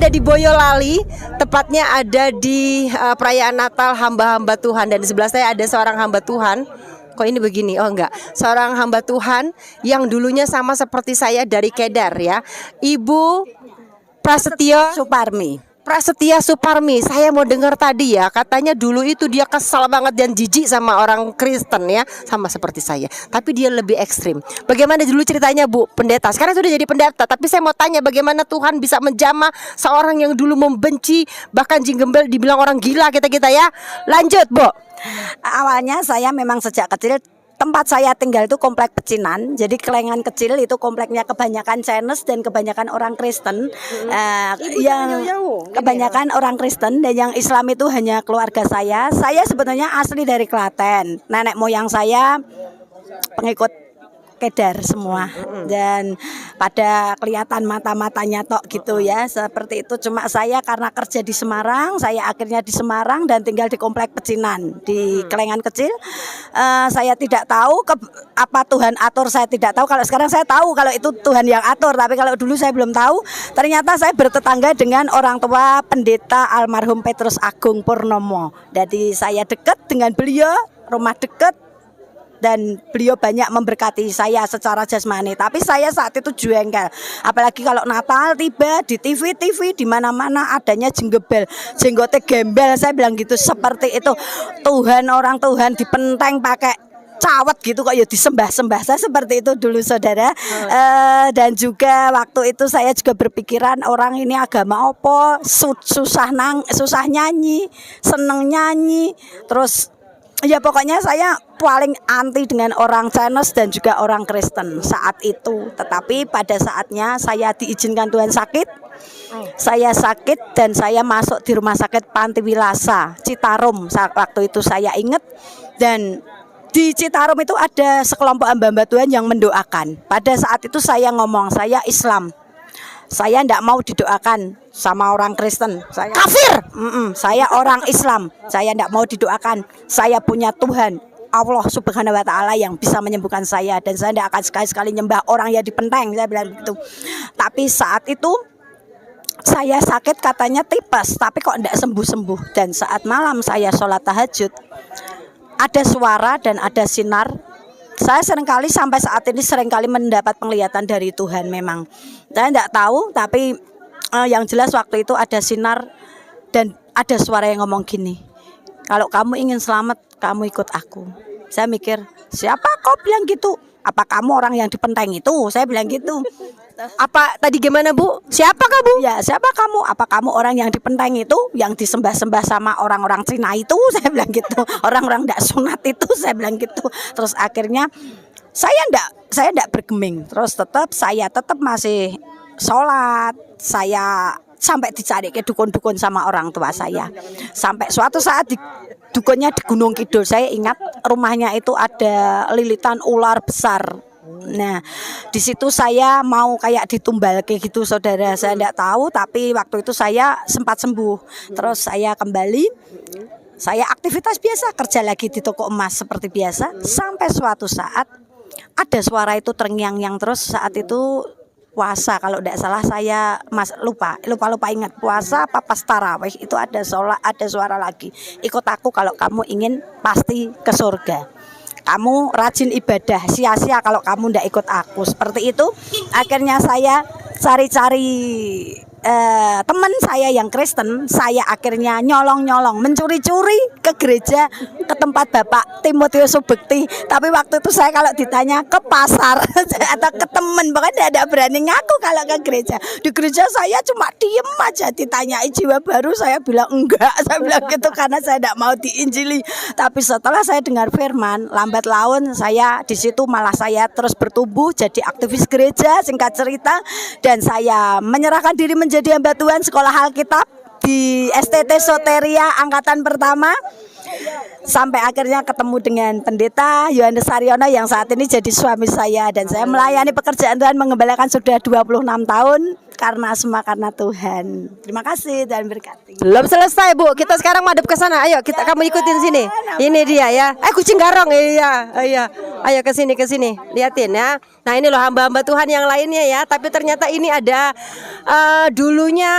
ada di Boyolali, tepatnya ada di perayaan Natal hamba-hamba Tuhan. Dan di sebelah saya ada seorang hamba Tuhan. Kok ini begini? Oh enggak, seorang hamba Tuhan yang dulunya sama seperti saya dari Kedar ya, Ibu Prasetyo Suparmi. Saya mau dengar tadi ya, katanya dulu itu dia kesal banget dan jijik sama orang Kristen ya, sama seperti saya. Tapi dia lebih ekstrim. Bagaimana dulu ceritanya Bu Pendeta? Sekarang sudah jadi pendeta, tapi saya mau tanya bagaimana Tuhan bisa menjamah seorang yang dulu membenci, bahkan Jing Gembel dibilang orang gila kita ya. Lanjut Bu. Awalnya saya memang sejak kecil, tempat saya tinggal itu komplek pecinan. Jadi Kelengan kecil itu kompleknya kebanyakan Chinese dan kebanyakan orang Kristen. Yang kebanyakan orang Kristen dan yang Islam itu hanya keluarga saya. Saya sebetulnya asli dari Klaten. Nenek moyang saya pengikut Kedar semua, dan pada kelihatan mata-matanya tok gitu ya, seperti itu. Cuma saya karena kerja di Semarang, saya akhirnya di Semarang dan tinggal di komplek pecinan di Kelengan kecil. Saya tidak tahu apa Tuhan atur, saya tidak tahu. Kalau sekarang saya tahu kalau itu Tuhan yang atur, tapi kalau dulu saya belum tahu. Ternyata saya bertetangga dengan orang tua pendeta almarhum Petrus Agung Purnomo. Jadi saya dekat dengan beliau, rumah dekat, dan beliau banyak memberkati saya secara jasmani. Tapi saya saat itu jengkel, apalagi kalau Natal tiba di TV di mana-mana adanya jenggebel, jenggote gembel. Saya bilang gitu, seperti itu orang Tuhan dipenteng pakai cawat gitu kok ya disembah-sembah. Saya seperti itu dulu saudara. Dan juga waktu itu saya juga berpikiran orang ini agama apa, susah nyanyi, seneng nyanyi, terus ya pokoknya saya paling anti dengan orang Chinese dan juga orang Kristen saat itu. Tetapi pada saatnya saya diizinkan Tuhan sakit. Saya sakit dan saya masuk di rumah sakit Panti Wilasa Citarum. Waktu itu saya ingat, dan di Citarum itu ada sekelompok hamba-hamba Tuhan yang mendoakan. Pada saat itu saya ngomong, saya Islam. Saya tidak mau didoakan sama orang Kristen. Saya kafir. Saya orang Islam. Saya tidak mau didoakan. Saya punya Tuhan Allah Subhanahu wa Ta'ala yang bisa menyembuhkan saya, dan saya tidak akan sekali-sekali nyembah orang yang dipenteng. Saya bilang begitu. Tapi saat itu saya sakit, katanya tipes, tapi kok tidak sembuh-sembuh. Dan saat malam saya sholat tahajud, ada suara dan ada sinar. Saya seringkali sampai saat ini seringkali mendapat penglihatan dari Tuhan memang. Saya tidak tahu, tapi yang jelas waktu itu ada sinar dan ada suara yang ngomong gini, kalau kamu ingin selamat, kamu ikut aku. Saya mikir, siapa kau bilang gitu? Apa kamu orang yang dipenteng itu? Saya bilang gitu. Apa tadi gimana Bu? Siapa kamu? Ya, siapa kamu? Apa kamu orang yang dipenteng itu, yang disembah-sembah sama orang-orang Cina itu? Saya bilang gitu. Orang-orang tidak sunat itu, saya bilang gitu. Terus akhirnya saya enggak bergeming. Terus saya tetap masih sholat. Saya sampai dicari ke dukun-dukun sama orang tua saya. Sampai suatu saat dukunnya di Gunung Kidul. Saya ingat rumahnya itu ada lilitan ular besar. Nah, di situ saya mau kayak ditumbal kayak gitu saudara. Saya tidak tahu, tapi waktu itu saya sempat sembuh. Terus saya kembali, saya aktivitas biasa, kerja lagi di toko emas seperti biasa. Sampai suatu saat ada suara itu terngiang-ngiang terus. Saat itu puasa, kalau tidak salah saya lupa ingat puasa apa pas tarawih itu ada suara lagi. Ikut aku kalau kamu ingin pasti ke surga. Kamu rajin ibadah, sia-sia kalau kamu tidak ikut aku. Seperti itu. Akhirnya saya cari-cari teman saya yang Kristen. Saya akhirnya nyolong-nyolong, mencuri-curi ke gereja, ke tempat Bapak Timotius Subekti. Tapi waktu itu saya kalau ditanya ke pasar atau ke teman, bahkan tidak berani ngaku kalau ke gereja. Di gereja saya cuma diem aja, ditanyai jiwa baru, saya bilang enggak. Saya bilang gitu karena saya tidak mau diinjili. Tapi setelah saya dengar firman, lambat laun saya di situ malah saya terus bertumbuh jadi aktivis gereja, singkat cerita. Dan saya menyerahkan diri menjadi hamba Tuhan sekolah Alkitab di STT Soteria angkatan pertama. sampai akhirnya ketemu dengan pendeta Yohanes Saryono yang saat ini jadi suami saya, dan saya melayani pekerjaan Tuhan mengembalakan sudah 26 tahun karena semua karena Tuhan. Terima kasih dan berkati. Belum selesai Bu, kita sekarang madep ke sana. Ayo kita kamu ikutin sini. Ini dia ya. Kucing garong iya. Ayo ke sini liatin ya. Nah ini loh hamba-hamba Tuhan yang lainnya ya. Tapi ternyata ini ada dulunya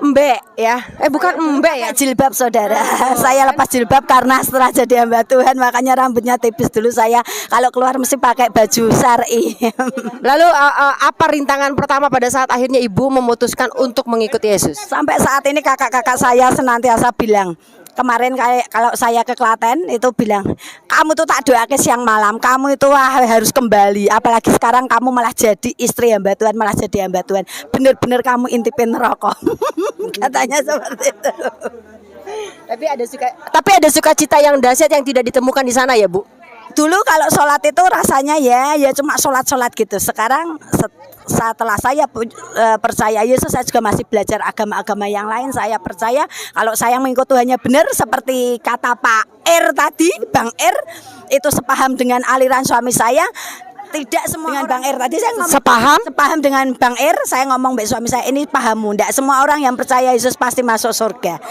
Mbak ya. Bukan Mbak ya. Jilbab saudara. Saya lepas jilbab karena setelah jadi hamba Tuhan makanya rambutnya tipis dulu saya. Kalau keluar mesti pakai baju syar'i. Lalu apa rintangan pertama pada saat akhirnya Ibu memutuskan untuk mengikuti Yesus? Sampai saat ini kakak-kakak saya senantiasa bilang, kemarin kalau saya ke Klaten itu bilang, kamu tuh tak doakan siang malam, kamu itu harus kembali. Apalagi sekarang kamu malah jadi istri hamba Tuhan, malah jadi hamba Tuhan. Bener-bener kamu intipin rokok. Katanya seperti itu. Tapi ada sukacita yang dahsyat yang tidak ditemukan di sana ya Bu? Dulu kalau sholat itu rasanya ya cuma sholat gitu. Sekarang setelah saya percaya Yesus, saya juga masih belajar agama-agama yang lain. Saya percaya kalau saya mengikut Tuhannya benar, seperti kata Pak R tadi, Bang R itu sepaham dengan aliran suami saya. Tidak semua dengan Bang R tadi saya ngomong sepaham dengan Bang R, saya ngomong mbak suami saya, ini pahammu. Tidak semua orang yang percaya Yesus pasti masuk surga,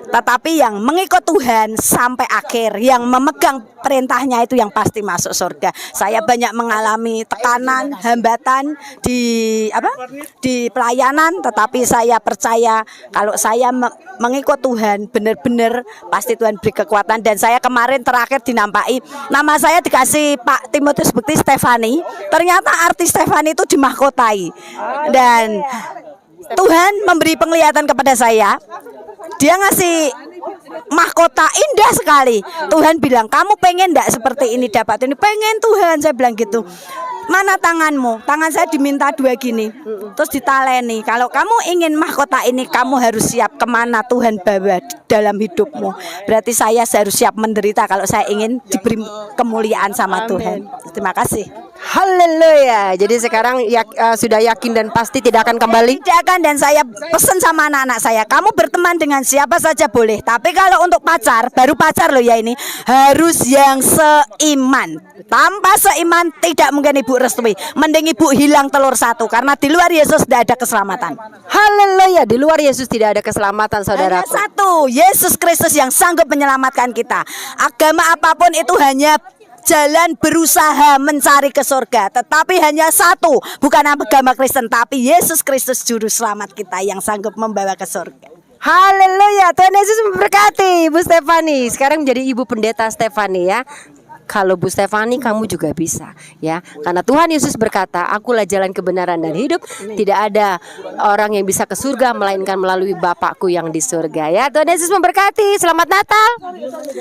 tetapi yang mengikut Tuhan sampai akhir, yang memegang perintahnya itu yang pasti masuk surga. Saya banyak mengalami tekanan, hambatan di pelayanan, tetapi saya percaya kalau saya mengikut Tuhan benar-benar pasti Tuhan beri kekuatan. Dan saya kemarin terakhir dinampai, nama saya dikasih Pak Timotius Bukti Stefani. Ternyata artis Stefani itu dimahkotai, dan Tuhan memberi penglihatan kepada saya. Dia ngasih mahkota indah sekali. Tuhan bilang, kamu pengen enggak seperti ini dapat ini? Pengen Tuhan, saya bilang gitu. Mana tanganmu? Tangan saya diminta 2 gini, terus ditaleni. Kalau kamu ingin mahkota ini, kamu harus siap kemana Tuhan bawa dalam hidupmu. Berarti saya harus siap menderita kalau saya ingin diberi kemuliaan sama Tuhan. Terima kasih. Haleluya. Jadi sekarang sudah yakin dan pasti tidak akan kembali? Tidak akan, dan saya pesan sama anak-anak saya, kamu berteman dengan siapa saja boleh, tapi kalau untuk pacar, baru pacar loh ya ini, harus yang seiman. Tanpa seiman tidak mungkin ibu restui. Mending ibu hilang telur satu, karena di luar Yesus tidak ada keselamatan. Haleluya. Di luar Yesus tidak ada keselamatan saudara. Hanya satu, Yesus Kristus yang sanggup menyelamatkan kita. Agama apapun itu hanya jalan berusaha mencari ke surga, tetapi hanya satu, bukan agama Kristen, tapi Yesus Kristus juru selamat kita yang sanggup membawa ke surga. Haleluya. Tuhan Yesus memberkati Bu Stefani. Sekarang menjadi Ibu Pendeta Stefani ya. Kalau Bu Stefani kamu juga bisa ya. Karena Tuhan Yesus berkata, akulah jalan kebenaran dan hidup. Tidak ada orang yang bisa ke surga melainkan melalui Bapakku yang di surga ya. Tuhan Yesus memberkati. Selamat Natal.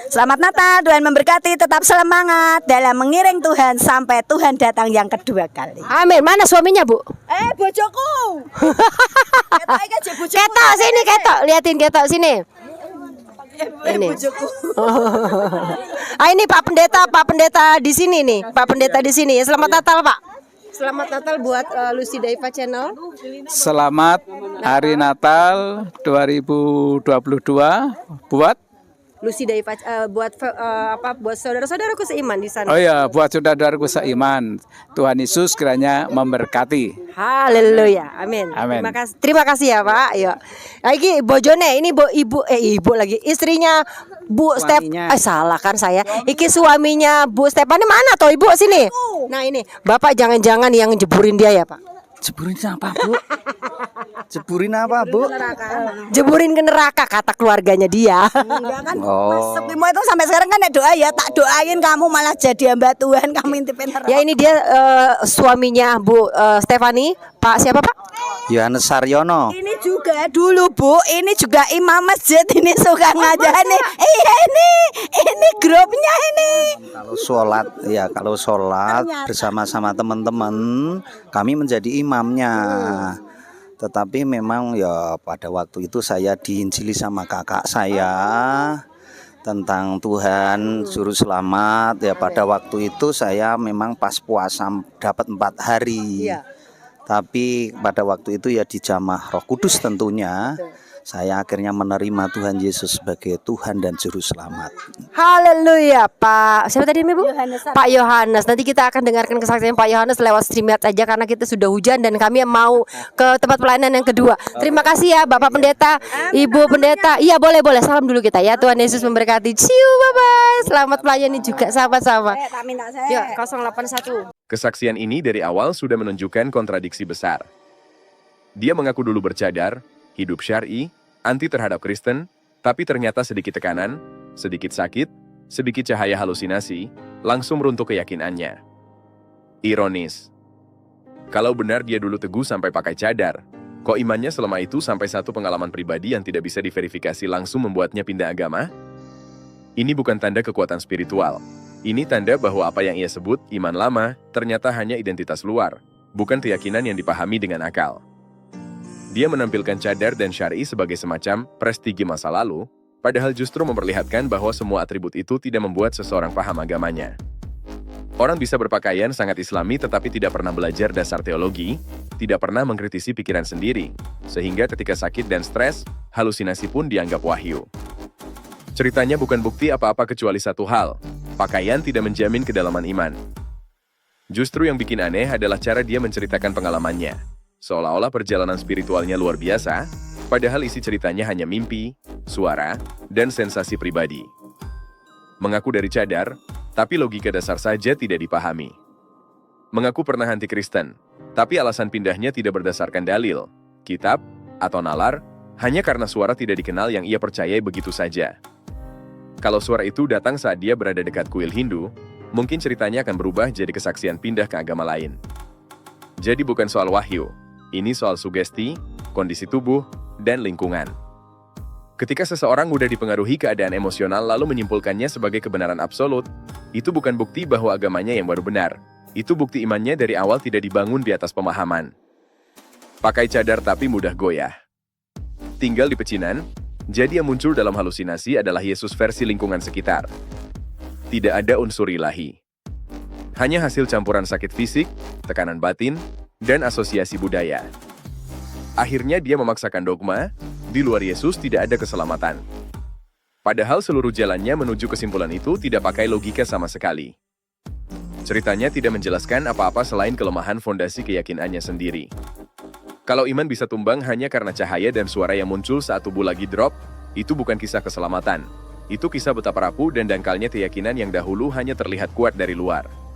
Selamat Natal, Tuhan memberkati. Tetap semangat dalam mengiring Tuhan sampai Tuhan datang yang kedua kali. Amin. Mana suaminya Bu? Bojoku. Ketok sini, ketok. Liatin ketok sini. Ini. Ini Pak Pendeta di sini nih. Pak Pendeta di sini. Selamat Natal, Pak. Selamat Natal buat Lucy Daiva Channel. Selamat Hari Natal 2022 buat Lucy Daiva buat saudara-saudaraku seiman di sana. Oh ya, buat saudaraku seiman. Tuhan Yesus kiranya memberkati. Haleluya. Amin. Amin. Terima kasih ya, Pak. Ayo. Lagi bojone ini ibu lagi istrinya Bu Step. Salah kan saya. Iki suaminya Bu Stefani mana toh Ibu sini. Nah ini Bapak jangan-jangan yang jeburin dia ya Pak. Jeburin apa Bu? Jeburin apa Bu? Jeburin ke neraka kata keluarganya dia. Enggak kan? Mas Sepimo itu sampai sekarang kan doa ya, tak doain kamu malah jadi hamba Tuhan, kamu intipin neraka. Ya ini dia suaminya Bu Stefani, Pak siapa Pak? Yohanes Saryono. Ini juga dulu Bu, ini juga imam masjid, ini suka ngajani. Iya ini grupnya ini. Kalau sholat bersama-sama teman-teman, kami menjadi imamnya. Tetapi memang ya pada waktu itu saya diinjili sama kakak saya tentang Tuhan Juru Selamat. Ya pada waktu itu saya memang pas puasa dapat 4 hari. Tapi pada waktu itu ya di jamaah Roh Kudus tentunya. saya akhirnya menerima Tuhan Yesus sebagai Tuhan dan Juru Selamat. Haleluya, Pak. Siapa tadi Bu? Yohanes. Pak Yohanes. Nanti kita akan dengarkan kesaksian Pak Yohanes lewat StreamYard aja karena kita sudah hujan dan kami mau ke tempat pelayanan yang kedua. Terima kasih ya Bapak Pendeta, Ibu Pendeta. Iya, boleh. Salam dulu kita ya. Tuhan Yesus memberkati. Ciu, bye-bye. Selamat melayani juga sahabat-sahabat. Yuk, 081. Kesaksian ini dari awal sudah menunjukkan kontradiksi besar. Dia mengaku dulu bercadar, hidup syar'i, anti terhadap Kristen, tapi ternyata sedikit tekanan, sedikit sakit, sedikit cahaya halusinasi, langsung runtuh keyakinannya. Ironis. Kalau benar dia dulu teguh sampai pakai cadar, kok imannya selama itu sampai satu pengalaman pribadi yang tidak bisa diverifikasi langsung membuatnya pindah agama? Ini bukan tanda kekuatan spiritual. Ini tanda bahwa apa yang ia sebut iman lama ternyata hanya identitas luar, bukan keyakinan yang dipahami dengan akal. Dia menampilkan cadar dan syar'i sebagai semacam prestigi masa lalu, padahal justru memperlihatkan bahwa semua atribut itu tidak membuat seseorang paham agamanya. Orang bisa berpakaian sangat islami tetapi tidak pernah belajar dasar teologi, tidak pernah mengkritisi pikiran sendiri, sehingga ketika sakit dan stres, halusinasi pun dianggap wahyu. Ceritanya bukan bukti apa-apa kecuali satu hal, pakaian tidak menjamin kedalaman iman. Justru yang bikin aneh adalah cara dia menceritakan pengalamannya. Seolah-olah perjalanan spiritualnya luar biasa, padahal isi ceritanya hanya mimpi, suara, dan sensasi pribadi. Mengaku dari cadar, tapi logika dasar saja tidak dipahami. Mengaku pernah anti-Kristen, tapi alasan pindahnya tidak berdasarkan dalil, kitab, atau nalar, hanya karena suara tidak dikenal yang ia percayai begitu saja. Kalau suara itu datang saat dia berada dekat kuil Hindu, mungkin ceritanya akan berubah jadi kesaksian pindah ke agama lain. Jadi bukan soal wahyu, ini soal sugesti, kondisi tubuh, dan lingkungan. Ketika seseorang mudah dipengaruhi keadaan emosional lalu menyimpulkannya sebagai kebenaran absolut, itu bukan bukti bahwa agamanya yang baru benar. Itu bukti imannya dari awal tidak dibangun di atas pemahaman. Pakai cadar tapi mudah goyah. Tinggal di pecinan, jadi yang muncul dalam halusinasi adalah Yesus versi lingkungan sekitar. Tidak ada unsur ilahi. Hanya hasil campuran sakit fisik, tekanan batin, dan asosiasi budaya. Akhirnya dia memaksakan dogma, di luar Yesus tidak ada keselamatan. Padahal seluruh jalannya menuju kesimpulan itu tidak pakai logika sama sekali. Ceritanya tidak menjelaskan apa-apa selain kelemahan fondasi keyakinannya sendiri. Kalau iman bisa tumbang hanya karena cahaya dan suara yang muncul saat tubuh lagi drop, itu bukan kisah keselamatan. Itu kisah betapa rapuh dan dangkalnya keyakinan yang dahulu hanya terlihat kuat dari luar.